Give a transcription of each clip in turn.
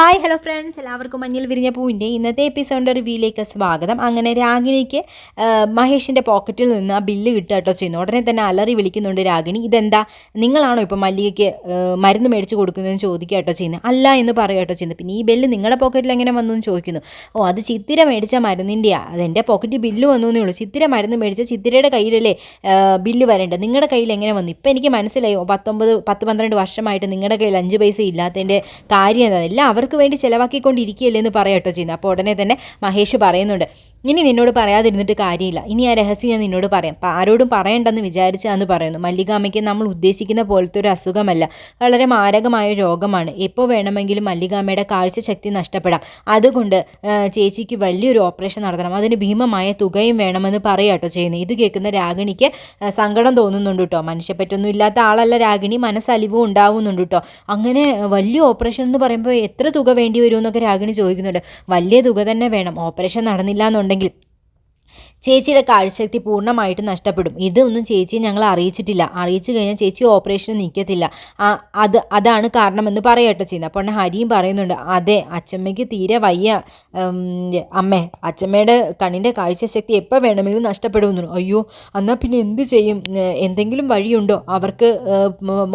Hi hello friends, എല്ലാവർക്കും മഞ്ഞൾ വിരിഞ്ഞ പൂവിൻ്റെ ഇന്നത്തെ എപ്പിസോഡിൻ്റെ റിവ്യൂയിലേക്ക് സ്വാഗതം. അങ്ങനെ രാഗിണിക്ക് മഹേഷിൻ്റെ പോക്കറ്റിൽ നിന്ന് ആ ബില്ല് കിട്ടുക കേട്ടോ ചെയ്യുന്നു. ഉടനെ തന്നെ അലറി വിളിക്കുന്നുണ്ട് രാഗിണി. ഇതെന്താ, നിങ്ങളാണോ ഇപ്പോൾ മല്ലികയ്ക്ക് മരുന്ന് മേടിച്ച് കൊടുക്കുന്നതെന്ന് ചോദിക്കുക കേട്ടോ ചെയ്യുന്നത്. അല്ല എന്ന് പറയുക കേട്ടോ ചെയ്യുന്നത്. പിന്നെ ഈ ബില്ല് നിങ്ങളുടെ പോക്കറ്റിൽ എങ്ങനെ വന്നു എന്ന് ചോദിക്കുന്നു. അത് ചിത്തിര മേടിച്ച മരുന്നിൻ്റെയാണ്, അതെൻ്റെ പോക്കറ്റിൽ ബില്ല് വന്നു എന്നേ ഉള്ളൂ. ചിത്തിര മരുന്ന് മേടിച്ച ചിത്തിരയുടെ കയ്യിലല്ലേ ബില്ല് വരേണ്ടത്, നിങ്ങളുടെ കയ്യിൽ എങ്ങനെ വന്നു? ഇപ്പം എനിക്ക് മനസ്സിലായി, 10-12 വർഷമായിട്ട് നിങ്ങളുടെ കയ്യിൽ 5 പൈസ ഇല്ലാത്തതിൻ്റെ കാര്യം എന്താ, എല്ലാം അവർക്ക് വേണ്ടി ചിലവാക്കിക്കൊണ്ടിരിക്കുകയല്ലേ എന്ന് പറയട്ടോ ചെയ്യുന്നത്. അപ്പോൾ ഉടനെ തന്നെ മഹേഷ് പറയുന്നുണ്ട്, ഇനി നിന്നോട് പറയാതിരുന്നിട്ട് കാര്യമില്ല, ഇനി ആ രഹസ്യം ഞാൻ നിന്നോട് പറയാം, ആരോടും പറയണ്ടെന്ന് വിചാരിച്ചാന്ന് പറയുന്നു. മല്ലികാമ്മയ്ക്ക് നമ്മൾ ഉദ്ദേശിക്കുന്ന പോലത്തെ ഒരു അസുഖമല്ല, വളരെ മാരകമായ രോഗമാണ്. എപ്പോൾ വേണമെങ്കിലും മല്ലികാമ്മയുടെ കാഴ്ചശക്തി നഷ്ടപ്പെടാം. അതുകൊണ്ട് ചേച്ചിക്ക് വലിയൊരു ഓപ്പറേഷൻ നടത്തണം, അതിന് ഭീമമായ തുകയും വേണമെന്ന് പറയാട്ടോ ചെയ്യുന്നത്. ഇത് കേൾക്കുന്ന രാഗിണിക്ക് സങ്കടം തോന്നുന്നുണ്ട് കേട്ടോ. മനുഷ്യപ്പറ്റൊന്നും ഇല്ലാത്ത ആളല്ല രാഗിണി, മനസ്സലിവും ഉണ്ടാവുന്നുണ്ട് കേട്ടോ. അങ്ങനെ വലിയ ഓപ്പറേഷൻ എന്ന് പറയുമ്പോൾ എത്ര തുക വേണ്ടി വരുമെന്നൊക്കെ രാഗിണി ചോദിക്കുന്നുണ്ട്. വലിയ തുക തന്നെ വേണം, ഓപ്പറേഷൻ നടന്നില്ല എന്നുണ്ടെങ്കിൽ ചേച്ചിയുടെ കാഴ്ചശക്തി പൂർണ്ണമായിട്ട് നഷ്ടപ്പെടും. ഇതൊന്നും ചേച്ചിയെ ഞങ്ങൾ അറിയിച്ചിട്ടില്ല, അറിയിച്ചു കഴിഞ്ഞാൽ ചേച്ചി ഓപ്പറേഷൻ നിൽക്കത്തില്ല, അതാണ് കാരണമെന്ന് പറയട്ടെ ചെയ്യുന്നത്. അപ്പോൾ ഹരിയും പറയുന്നുണ്ട്, അതെ അച്ചമ്മയ്ക്ക് തീരെ വയ്യ അമ്മേ, അച്ചമ്മയുടെ കണ്ണിൻ്റെ കാഴ്ചശക്തി എപ്പോൾ വേണമെങ്കിലും നഷ്ടപ്പെടുമെന്നു. അയ്യോ, എന്നാൽ പിന്നെ എന്ത് ചെയ്യും, എന്തെങ്കിലും വഴിയുണ്ടോ അവർക്ക്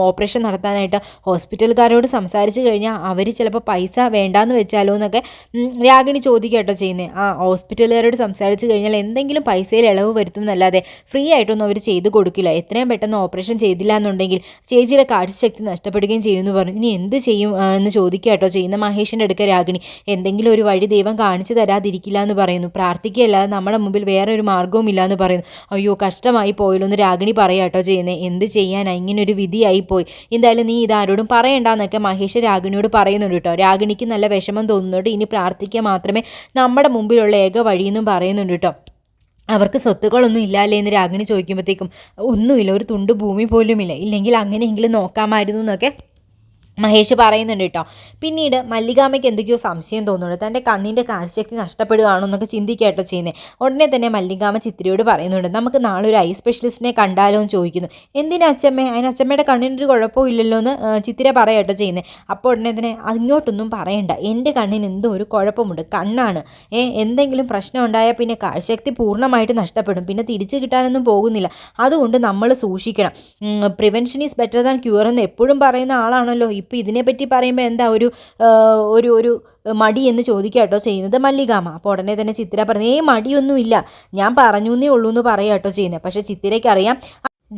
ഓപ്പറേഷൻ നടത്താനായിട്ട്? ഹോസ്പിറ്റലുകാരോട് സംസാരിച്ച് കഴിഞ്ഞാൽ അവർ ചിലപ്പോൾ പൈസ വേണ്ടാന്ന് വെച്ചാലോ എന്നൊക്കെ രാഗിണി ചോദിക്കട്ടോ ചെയ്യുന്നത്. ഹോസ്പിറ്റലുകാരോട് സംസാരിച്ച് കഴിഞ്ഞാൽ എന്തെങ്കിലും പൈസയിൽ ഇളവ് വരുത്തും എന്നല്ലാതെ ഫ്രീ ആയിട്ടൊന്നും അവർ ചെയ്ത് കൊടുക്കില്ല. എത്രയും പെട്ടെന്ന് ഓപ്പറേഷൻ ചെയ്തില്ല എന്നുണ്ടെങ്കിൽ ചേച്ചിയുടെ കാഴ്ചശക്തി നഷ്ടപ്പെടുകയും ചെയ്യുമെന്ന് പറഞ്ഞു. ഇനി എന്ത് ചെയ്യും എന്ന് ചോദിക്കുക കേട്ടോ ചെയ്യുന്ന മഹേഷിൻ്റെ അടുക്ക രാഗിണി. എന്തെങ്കിലും ഒരു വഴി ദൈവം കാണിച്ചു തരാതിരിക്കില്ല എന്ന് പറയുന്നു. പ്രാർത്ഥിക്കുകയല്ലാതെ നമ്മുടെ മുമ്പിൽ വേറെ ഒരു മാർഗ്ഗവും ഇല്ല എന്ന് പറയുന്നു. അയ്യോ, കഷ്ടമായി പോയല്ലോ എന്ന് രാഗിണി പറയാട്ടോ ചെയ്യുന്നത്. എന്ത് ചെയ്യാനാ, ഇങ്ങനെ ഒരു വിധിയായി പോയി, എന്തായാലും നീ ഇതാരോടും പറയണ്ടെന്നൊക്കെ മഹേഷ് രാഗിണിയോട് പറയുന്നുണ്ട് കേട്ടോ. രാഗിണിക്ക് നല്ല വിഷമം തോന്നുന്നുണ്ട്. ഇനി പ്രാർത്ഥിക്കുക മാത്രമേ നമ്മുടെ മുമ്പിലുള്ള ഏക വഴിയെന്നും പറയുന്നുണ്ട് കേട്ടോ. അവർക്ക് സ്വത്തുക്കളൊന്നും ഇല്ലല്ലേ എന്ന് രാഗിണി ചോദിക്കുമ്പോഴത്തേക്കും ഒന്നുമില്ല, ഒരു തുണ്ട് ഭൂമി പോലുമില്ല, ഇല്ലെങ്കിൽ അങ്ങനെയെങ്കിലും നോക്കാമായിരുന്നു എന്നൊക്കെ മഹേഷ് പറയുന്നുണ്ട് കേട്ടോ. പിന്നീട് മല്ലികാമ്മയ്ക്ക് എന്തൊക്കെയോ സംശയം തോന്നുന്നുണ്ട്, തൻ്റെ കണ്ണിൻ്റെ കാഴ്ചശക്തി നഷ്ടപ്പെടുകയാണോ എന്നൊക്കെ ചിന്തിക്കാട്ടോ ചെയ്യുന്നത്. ഉടനെ തന്നെ മല്ലികാമ്മ ചിത്തിരയോട് പറയുന്നുണ്ട്, നമുക്ക് നാളെ ഒരു ഐ സ്പെഷ്യലിസ്റ്റിനെ കണ്ടാലോ എന്ന് ചോദിക്കുന്നു. എന്തിനാ അച്ചമ്മേ, അതിന് അച്ചമ്മയുടെ കണ്ണിനൊരു കുഴപ്പവും ഇല്ലല്ലോ എന്ന് ചിത്തിര പറയാട്ടോ ചെയ്യുന്നത്. അപ്പോൾ ഉടനെ തന്നെ അങ്ങോട്ടൊന്നും പറയണ്ട, എൻ്റെ കണ്ണിന് എന്തോ ഒരു കുഴപ്പമുണ്ട്, കണ്ണാണ്, എന്തെങ്കിലും പ്രശ്നം ഉണ്ടായാൽ പിന്നെ കാഴ്ചശക്തി പൂർണ്ണമായിട്ട് നഷ്ടപ്പെടും, പിന്നെ തിരിച്ചു കിട്ടാനൊന്നും പോകുന്നില്ല, അതുകൊണ്ട് നമ്മൾ സൂക്ഷിക്കണം. Prevention is better than cure എന്ന് എപ്പോഴും പറയുന്ന ആളാണല്ലോ. ഇപ്പോൾ ഇതിനെപ്പറ്റി പറയുമ്പോൾ എന്താ ഒരു ഒരു ഒരു മടി എന്ന് ചോദിക്കാട്ടോ ചെയ്യുന്നത് മല്ലികാമ്മ. അപ്പോൾ ഉടനെ തന്നെ ചിത്തിര പറഞ്ഞു, മടിയൊന്നുമില്ല, ഞാൻ പറഞ്ഞു എന്നേ ഉള്ളൂ എന്ന് പറയാട്ടോ ചെയ്യുന്നത്. പക്ഷേ ചിത്തിരയ്ക്കറിയാം,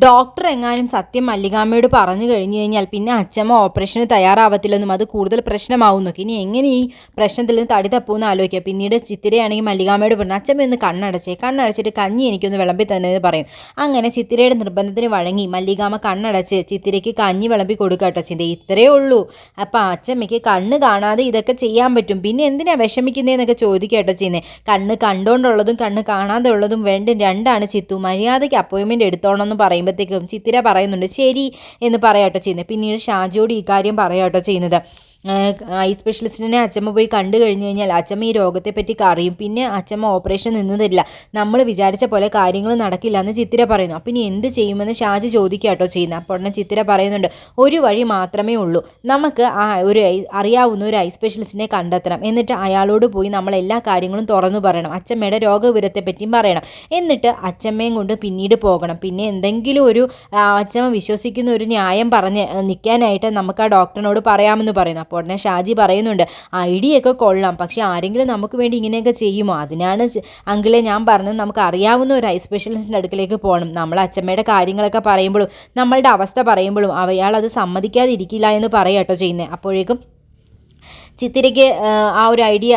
ഡോക്ടർ എങ്ങാനും സത്യം മല്ലികാമ്മയോട് പറഞ്ഞു കഴിഞ്ഞു കഴിഞ്ഞാൽ പിന്നെ അച്ചമ്മ ഓപ്പറേഷന് തയ്യാറാവത്തില്ലെന്നും അത് കൂടുതൽ പ്രശ്നമാവുന്നൊക്കെ. ഇനി എങ്ങനെ ഈ പ്രശ്നത്തിൽ നിന്ന് തടി തപ്പുമെന്ന് ആലോചിക്കുക. പിന്നീട് ചിത്തിരയാണെങ്കിൽ മല്ലികാമ്മയോട് പറഞ്ഞു, അച്ചമ്മ ഒന്ന് കണ്ണടച്ചിട്ട് കഞ്ഞി എനിക്കൊന്ന് വിളമ്പി തന്നെന്ന് പറയും. അങ്ങനെ ചിത്തിരയുടെ നിർബന്ധത്തിന് വഴങ്ങി മല്ലികാമ്മ കണ്ണടച്ച് ചിത്തിരയ്ക്ക് കഞ്ഞി വിളമ്പി കൊടുക്കട്ടോ ചിന്ത. ഇത്രയേ ഉള്ളൂ. അപ്പം അച്ചമ്മയ്ക്ക് കണ്ണ് കാണാതെ ഇതൊക്കെ ചെയ്യാൻ പറ്റും, പിന്നെ എന്തിനാ വിഷമിക്കുന്നതെന്നൊക്കെ ചോദിക്കട്ടോ ചെയ്യുന്നത്. കണ്ണ് കണ്ടുകൊണ്ടുള്ളതും കണ്ണ് കാണാതെ ഉള്ളതും രണ്ടാണ് ചിത്തു, മര്യാദയ്ക്ക് അപ്പോയിൻമെൻറ്റ് എടുത്തോണം എന്ന് പറയുമ്പോഴത്തേക്കും ചിത്തിര പറയുന്നുണ്ട് ശരി എന്ന് പറയാട്ടോ ചെയ്യുന്നത്. പിന്നീട് ഷാജിയോട് ഈ കാര്യം പറയാട്ടോ ചെയ്യുന്നത്. ഐ സ്പെഷ്യലിസ്റ്റിനെ അച്ചമ്മ പോയി കണ്ടു കഴിഞ്ഞ് കഴിഞ്ഞാൽ അച്ചമ്മ ഈ രോഗത്തെപ്പറ്റി അറിയും, പിന്നെ അച്ചമ്മ ഓപ്പറേഷൻ നിന്ന് തരില്ല, നമ്മൾ വിചാരിച്ച പോലെ കാര്യങ്ങൾ നടക്കില്ല എന്ന് ചിത്തിര പറയുന്നു. അപ്പം ഇനി എന്ത് ചെയ്യുമെന്ന് ഷാജി ചോദിക്കാട്ടോ ചെയ്യുന്നത്. അപ്പോൾ ഉടനെ ചിത്തിര പറയുന്നുണ്ട്, ഒരു വഴി മാത്രമേ ഉള്ളൂ, നമുക്ക് അറിയാവുന്ന ഒരു ഐ സ്പെഷ്യലിസ്റ്റിനെ കണ്ടെത്തണം, എന്നിട്ട് അയാളോട് പോയി നമ്മൾ എല്ലാ കാര്യങ്ങളും തുറന്നു പറയണം, അച്ചമ്മയുടെ രോഗവിവരത്തെപ്പറ്റിയും പറയണം, എന്നിട്ട് അച്ചമ്മയും കൊണ്ട് പിന്നീട് പോകണം. പിന്നെ എന്തെങ്കിലും ഒരു അച്ചമ്മ വിശ്വസിക്കുന്ന ഒരു ന്യായം പറഞ്ഞ് നിൽക്കാനായിട്ട് നമുക്ക് ആ ഡോക്ടറിനോട് പറയാമെന്ന് പറയുന്നു. അപ്പോൾ ഉടനെ ഷാജി പറയുന്നുണ്ട്, ഐഡിയൊക്കെ കൊള്ളാം, പക്ഷേ ആരെങ്കിലും നമുക്ക് വേണ്ടി ഇങ്ങനെയൊക്കെ ചെയ്യുമോ? അതിനാണ് അങ്കിളെ ഞാൻ പറഞ്ഞത്, നമുക്ക് അറിയാവുന്ന ഒരു ഐ സ്പെഷ്യലിസ്റ്റിൻ്റെ അടുക്കിലേക്ക് പോകണം. നമ്മൾ അച്ചമ്മയുടെ കാര്യങ്ങളൊക്കെ പറയുമ്പോഴും നമ്മളുടെ അവസ്ഥ പറയുമ്പോഴും അയാൾ അത് സമ്മതിക്കാതിരിക്കില്ല എന്ന് പറയാട്ടോ ചെയ്യുന്നത്. അപ്പോഴേക്കും ചിത്തിരയ്ക്ക് ആ ഒരു ഐഡിയ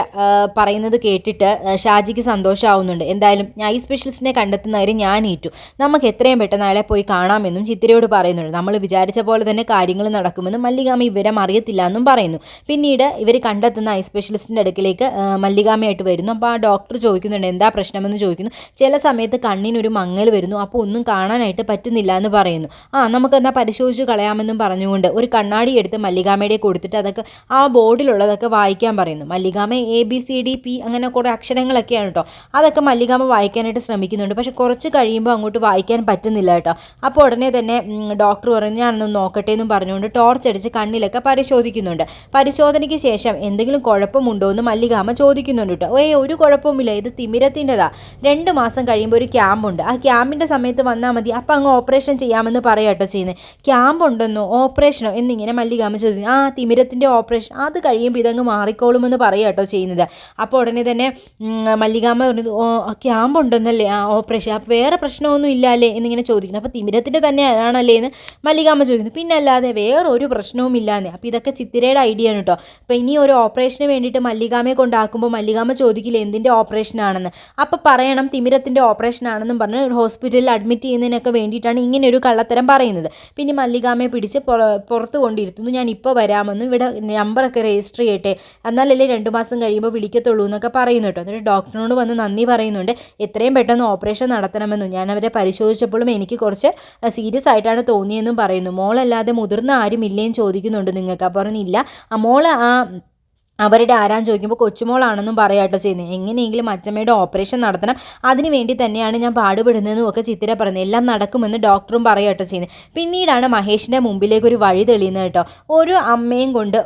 പറയുന്നത് കേട്ടിട്ട് ഷാജിക്ക് സന്തോഷമാവുന്നുണ്ട്. എന്തായാലും ഐ സ്പെഷ്യലിസ്റ്റിനെ കണ്ടെത്തുന്ന കാര്യം ഞാൻ ഏറ്റു, നമുക്ക് എത്രയും പെട്ടെന്ന് അയാളെ പോയി കാണാമെന്നും ചിത്തിരയോട് പറയുന്നുണ്ട്. നമ്മൾ വിചാരിച്ച പോലെ തന്നെ കാര്യങ്ങൾ നടക്കുമെന്നും മല്ലികാമ്മ വിവരം അറിയത്തില്ല എന്നും പറയുന്നു. പിന്നീട് ഇവർ കണ്ടെത്തുന്ന ഐ സ്പെഷ്യലിസ്റ്റിൻ്റെ അടുക്കിലേക്ക് മല്ലികാമ്മയായിട്ട് വരുന്നു. അപ്പോൾ ആ ഡോക്ടർ ചോദിക്കുന്നുണ്ട്, എന്താ പ്രശ്നമെന്ന് ചോദിക്കുന്നു. ചില സമയത്ത് കണ്ണിനൊരു മങ്ങൽ വരുന്നു, അപ്പോൾ ഒന്നും കാണാനായിട്ട് പറ്റുന്നില്ല എന്ന് പറയുന്നു. നമുക്കെന്നാൽ പരിശോധിച്ച് കളയാമെന്നും പറഞ്ഞുകൊണ്ട് ഒരു കണ്ണാടി എടുത്ത് മല്ലികാമ്മയുടെ കൊടുത്തിട്ട് അതൊക്കെ ആ ബോർഡിലുള്ളത് അതൊക്കെ വായിക്കാൻ പറയുന്നു. മല്ലികാമ ABCDP അങ്ങനെ കുറേ അക്ഷരങ്ങളൊക്കെയാണ് കേട്ടോ. അതൊക്കെ മല്ലികാമ വായിക്കാനായിട്ട് ശ്രമിക്കുന്നുണ്ട്. പക്ഷെ കുറച്ച് കഴിയുമ്പോൾ അങ്ങോട്ട് വായിക്കാൻ പറ്റുന്നില്ല കേട്ടോ. അപ്പോൾ ഉടനെ തന്നെ ഡോക്ടർ പറഞ്ഞു ഞാനൊന്ന് നോക്കട്ടെ എന്നും പറഞ്ഞുകൊണ്ട് ടോർച്ച് അടിച്ച് കണ്ണിലൊക്കെ പരിശോധിക്കുന്നുണ്ട്. പരിശോധനയ്ക്ക് ശേഷം എന്തെങ്കിലും കുഴപ്പമുണ്ടോ എന്ന് മല്ലികാമ ചോദിക്കുന്നുണ്ട് കേട്ടോ. ഒരു കുഴപ്പമില്ല, ഇത് തിമിരത്തിൻ്റെതാ. 2 മാസം കഴിയുമ്പോൾ ഒരു ക്യാമ്പുണ്ട്, ആ ക്യാമ്പിൻ്റെ സമയത്ത് വന്നാൽ മതി, അപ്പം അങ്ങ് ഓപ്പറേഷൻ ചെയ്യാമെന്ന് പറയാട്ടോ ചെയ്യുന്നത്. ക്യാമ്പുണ്ടെന്നോ ഓപ്പറേഷനോ എന്നിങ്ങനെ മല്ലികാമ ചോദിച്ചു. തിമിരത്തിൻ്റെ ഓപ്പറേഷൻ അത് കഴിയുമ്പോൾ ഇതങ്ങ് മാറിക്കോളുമെന്ന് പറയാട്ടോ ചെയ്യുന്നത്. അപ്പോൾ ഉടനെ തന്നെ മല്ലികാമ പറഞ്ഞു ക്യാമ്പ് ഉണ്ടെന്നല്ലേ, ഓപ്പറേഷൻ, അപ്പോൾ വേറെ പ്രശ്നമൊന്നും ഇല്ല അല്ലേ എന്നിങ്ങനെ ചോദിക്കുന്നു. അപ്പോൾ തിമിരത്തിൻ്റെ തന്നെ ആണല്ലേ എന്ന് മല്ലികാമ ചോദിക്കുന്നു. പിന്നെ അല്ലാതെ വേറെ ഒരു പ്രശ്നവും ഇല്ലാന്നേ. അപ്പോൾ ഇതൊക്കെ ചിത്തിരയുടെ ഐഡിയ ആണ് കേട്ടോ. അപ്പോൾ ഇനി ഒരു ഓപ്പറേഷന് വേണ്ടിയിട്ട് മല്ലികാമയെ കൊണ്ടാക്കുമ്പോൾ മല്ലികാമ ചോദിക്കില്ല എന്തിൻ്റെ ഓപ്പറേഷനാണെന്ന്. അപ്പോൾ പറയണം തിമിരത്തിൻ്റെ ഓപ്പറേഷനാണെന്നും പറഞ്ഞ് ഹോസ്പിറ്റലിൽ അഡ്മിറ്റ് ചെയ്യുന്നതിനൊക്കെ വേണ്ടിയിട്ടാണ് ഇങ്ങനെ ഒരു കള്ളത്തരം പറയുന്നത്. പിന്നെ മല്ലികാമയെ പിടിച്ച് പുറത്ത് കൊണ്ടിരുത്തുന്നു. ഞാൻ ഇപ്പോൾ വരാമെന്നും ഇവിടെ നമ്പറൊക്കെ രജിസ്റ്റർ ചെയ്യട്ടെ, എന്നാലല്ലേ 2 മാസം കഴിയുമ്പോൾ വിളിക്കത്തുള്ളൂ എന്നൊക്കെ പറയുന്നു കേട്ടോ. എന്നിട്ട് ഡോക്ടറിനോട് വന്ന് നന്ദി പറയുന്നുണ്ട്. എത്രയും പെട്ടെന്ന് ഓപ്പറേഷൻ നടത്തണമെന്നും ഞാൻ അവരെ പരിശോധിച്ചപ്പോഴും എനിക്ക് കുറച്ച് സീരിയസ് ആയിട്ടാണ് തോന്നിയെന്നും പറയുന്നു. മോളല്ലാതെ മുതിർന്ന ആരും ഇല്ലേന്ന് ചോദിക്കുന്നുണ്ട് നിങ്ങൾക്ക്. അപ്പോൾ പറഞ്ഞില്ല, മോൾ അവരുടെ ആരാന്ന് ചോദിക്കുമ്പോൾ കൊച്ചുമോളാണെന്നും പറയാട്ടോ ചെയ്യുന്നത്. എങ്ങനെയെങ്കിലും അച്ചമ്മയുടെ ഓപ്പറേഷൻ നടത്തണം, അതിന് വേണ്ടി തന്നെയാണ് ഞാൻ പാടുപെടുന്നതെന്നും ഒക്കെ ചിത്തിര പറയുന്നത്. എല്ലാം നടക്കുമെന്ന് ഡോക്ടറും പറയാട്ടോ ചെയ്യുന്നത്. പിന്നീടാണ് മഹേഷിൻ്റെ മുമ്പിലേക്ക് ഒരു വഴി തെളിയുന്നത് കേട്ടോ. ഒരു അമ്മയും കൊണ്ട്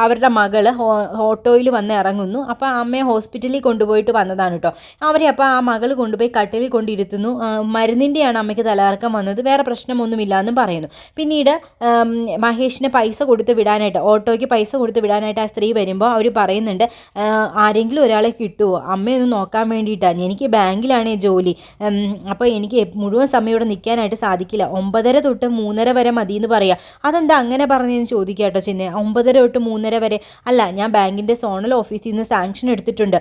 അവരുടെ മകൾ ഓട്ടോയിൽ വന്ന് ഇറങ്ങുന്നു. അപ്പോൾ അമ്മയെ ഹോസ്പിറ്റലിൽ കൊണ്ടുപോയിട്ട് വന്നതാണ് കേട്ടോ. അവരെ അപ്പോൾ ആ മകൾ കൊണ്ടുപോയി കട്ടിലിൽ കൊണ്ടിരുത്തുന്നു. മരുന്നിൻ്റെയാണ് അമ്മയ്ക്ക് തലകറക്കം വന്നത്, വേറെ പ്രശ്നമൊന്നുമില്ല എന്നും പറയുന്നു. പിന്നീട് മഹേഷിന് പൈസ കൊടുത്ത് വിടാനായിട്ട്, ഓട്ടോയ്ക്ക് പൈസ കൊടുത്ത് വിടാനായിട്ട് ആ സ്ത്രീ വരുമ്പോൾ അവർ പറയുന്നുണ്ട് ആരെങ്കിലും ഒരാളെ കിട്ടുമോ, അമ്മയൊന്ന് നോക്കാൻ വേണ്ടിയിട്ടാണ്, എനിക്ക് ബാങ്കിലാണ് ജോലി, അപ്പോൾ എനിക്ക് മുഴുവൻ സമയം ഇവിടെ നിൽക്കാനായിട്ട് സാധിക്കില്ല, 9:30 തൊട്ട് 3:30 വരെ മതി എന്ന് പറയാം. അതെന്താ അങ്ങനെ പറഞ്ഞതെന്ന് ചോദിക്കുക കേട്ടോ ചിന്നെ. 9:30 തൊട്ട് 3:30 വരെ അല്ല, ഞാൻ ബാങ്കിൻ്റെ സോണൽ ഓഫീസിൽ നിന്ന് സാങ്ഷൻ എടുത്തിട്ടുണ്ട്,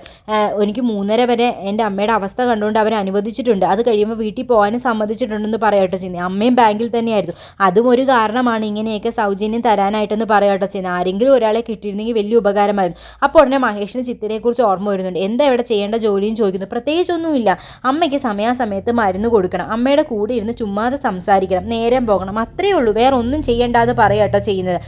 എനിക്ക് 3:30 വരെ എൻ്റെ അമ്മയുടെ അവസ്ഥ കണ്ടുകൊണ്ട് അവർ അനുവദിച്ചിട്ടുണ്ട്, അത് കഴിയുമ്പോൾ വീട്ടിൽ പോകാനും സമ്മതിച്ചിട്ടുണ്ടെന്ന് പറയാട്ടോ ചിന്നെ. അമ്മയും ബാങ്കിൽ തന്നെയായിരുന്നു, അതും ഒരു കാരണമാണ് ഇങ്ങനെയൊക്കെ സൗജന്യം തരാനായിട്ടെന്ന് പറയാട്ടോ ചിന്നെ. ആരെങ്കിലും ഒരാളെ കിട്ടിയിരുന്നെങ്കിൽ വലിയ ഉപകാരമായിരുന്നു. അപ്പോൾ ഉടനെ മഹേഷിന് ചിത്തിനെക്കുറിച്ച് ഓർമ്മ വരുന്നുണ്ട്. എന്താ ഇവിടെ ചെയ്യേണ്ട ജോലിയും ചോദിക്കുന്നു. പ്രത്യേകിച്ചൊന്നുമില്ല, അമ്മയ്ക്ക് സമയാസമയത്ത് മരുന്ന് കൊടുക്കണം, അമ്മയുടെ കൂടെ ഇരുന്ന് ചുമ്മാതെ സംസാരിക്കണം, നേരം പോകണം, അത്രയേ ഉള്ളൂ, വേറെ ഒന്നും ചെയ്യേണ്ടെന്ന് പറയാട്ടോ ചെയ്യുന്നത്.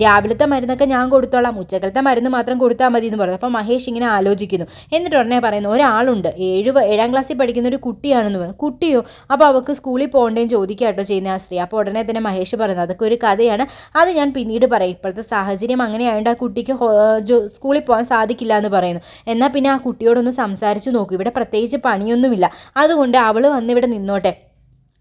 രാവിലത്തെ മരുന്നൊക്കെ ഞാൻ കൊടുത്തോളാം, ഉച്ചക്കലത്തെ മരുന്ന് മാത്രം കൊടുത്താൽ മതി എന്ന് പറഞ്ഞു. അപ്പോൾ മഹേഷ് ഇങ്ങനെ ആലോചിക്കുന്നു. എന്നിട്ട് ഉടനെ പറയുന്നു ഒരാളുണ്ട്, 7ാം ക്ലാസ്സിൽ പഠിക്കുന്ന ഒരു കുട്ടിയാണെന്ന് പറഞ്ഞു. കുട്ടിയോ, അപ്പോൾ അവൾക്ക് സ്കൂളിൽ പോകേണ്ടേന്ന് ചോദിക്കാട്ടോ ചെയ്യുന്ന ആ സ്ത്രീ. അപ്പോൾ ഉടനെ തന്നെ മഹേഷ് പറയുന്നത് അതൊക്കെ ഒരു കഥയാണ്, അത് ഞാൻ പിന്നീട് പറയാം, ഇപ്പോഴത്തെ സാഹചര്യം അങ്ങനെയായതുകൊണ്ട് ആ കുട്ടിക്ക് സ്കൂളിൽ പോകാൻ സാധിക്കില്ല എന്ന് പറയുന്നു. എന്നാൽ പിന്നെ ആ കുട്ടിയോടൊന്ന് സംസാരിച്ച് നോക്കൂ, ഇവിടെ പ്രത്യേകിച്ച് പണിയൊന്നുമില്ല, അതുകൊണ്ട് അവൾ വന്നിവിടെ നിന്നോട്ടെ,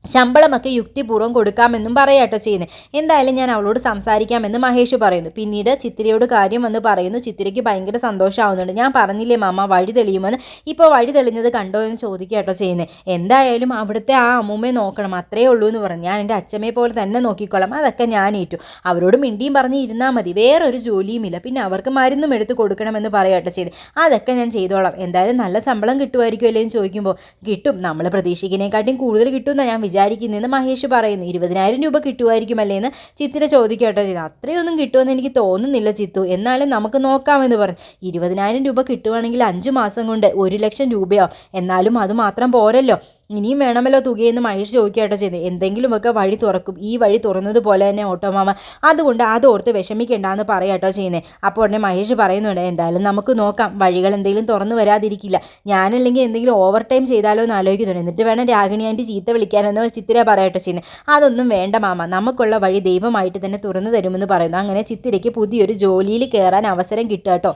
ശമ്പളമൊക്കെ യുക്തിപൂർവ്വം കൊടുക്കാമെന്നും പറയാട്ടോ ചെയ്യുന്നത്. എന്തായാലും ഞാൻ അവളോട് സംസാരിക്കാമെന്ന് മഹേഷ് പറയുന്നു. പിന്നീട് ചിത്തിരയോട് കാര്യം വന്ന് പറയുന്നു. ചിത്തിരയ്ക്ക് ഭയങ്കര സന്തോഷമാവുന്നുണ്ട്. ഞാൻ പറഞ്ഞില്ലേ മാമ വഴി തെളിയുമെന്ന്, ഇപ്പോൾ വഴി തെളിഞ്ഞത് കണ്ടോ എന്ന് ചോദിക്കാട്ടോ ചെയ്യുന്നത്. എന്തായാലും അവിടുത്തെ ആ അമ്മൂമ്മയെ നോക്കണം, അത്രയേ ഉള്ളൂ എന്ന് പറഞ്ഞു. ഞാൻ എൻ്റെ അച്ഛമ്മയെ പോലെ തന്നെ നോക്കിക്കോളാം, അതൊക്കെ ഞാൻ ഏറ്റു, അവരോട് മിണ്ടിയും പറഞ്ഞ് ഇരുന്നാൽ മതി, വേറൊരു ജോലിയുമില്ല, പിന്നെ അവർക്ക് മരുന്നും എടുത്ത് കൊടുക്കണമെന്ന് പറയാട്ടോ ചെയ്ത്. അതൊക്കെ ഞാൻ ചെയ്തോളാം, എന്തായാലും നല്ല ശമ്പളം കിട്ടുമായിരിക്കും അല്ലേ എന്ന് ചോദിക്കുമ്പോൾ കിട്ടും, നമ്മൾ പ്രതീക്ഷിക്കുന്നതിനെക്കാട്ടിയും കൂടുതൽ കിട്ടുമെന്ന് ഞാൻ വിചാരിക്കുന്നതെന്ന് മഹേഷ് പറയുന്നു. 20,000 രൂപ കിട്ടുമായിരിക്കുമല്ലേ എന്ന് ചിത്തിര ചോദിക്കട്ടോ ചെയ്തു. അത്രയൊന്നും കിട്ടുമെന്ന് എനിക്ക് തോന്നുന്നില്ല ചിത്തു, എന്നാലും നമുക്ക് നോക്കാമെന്ന് പറഞ്ഞു. 20,000 രൂപ കിട്ടുവാണെങ്കിൽ 5 മാസം കൊണ്ട് 1,00,000 രൂപയോ, എന്നാലും അത് മാത്രം പോരല്ലോ, ഇനിയും വേണമല്ലോ തുകയെന്ന് മഹേഷ് ചോദിക്കാട്ടോ ചെയ്തത്. എന്തെങ്കിലുമൊക്കെ വഴി തുറക്കും, ഈ വഴി തുറന്നതുപോലെ തന്നെ ഓട്ടോമാമ, അതുകൊണ്ട് അതോർത്ത് വിഷമിക്കേണ്ടെന്ന് പറയാട്ടോ ചെയ്യുന്നത്. അപ്പോൾ ഉടനെ മഹേഷ് പറയുന്നുണ്ട് എന്തായാലും നമുക്ക് നോക്കാം, വഴികൾ എന്തെങ്കിലും തുറന്നു വരാതിരിക്കില്ല, ഞാനല്ലെങ്കിൽ എന്തെങ്കിലും ഓവർ ടൈം ചെയ്താലോ എന്ന് ആലോചിക്കുന്നുണ്ട്, എന്നിട്ട് വേണം രാഗിണി ആൻറ്റി ചീത്ത വിളിക്കാനെന്ന് ചിത്തിര പറയട്ടോ ചെയ്യുന്നത്. അതൊന്നും വേണ്ട മാമ, നമുക്കുള്ള വഴി ദൈവമായിട്ട് തന്നെ തുറന്നു തരുമെന്ന് പറയുന്നു. അങ്ങനെ ചിത്തിരയ്ക്ക് പുതിയൊരു ജോലിയിൽ കയറാൻ അവസരം കിട്ടുക കേട്ടോ.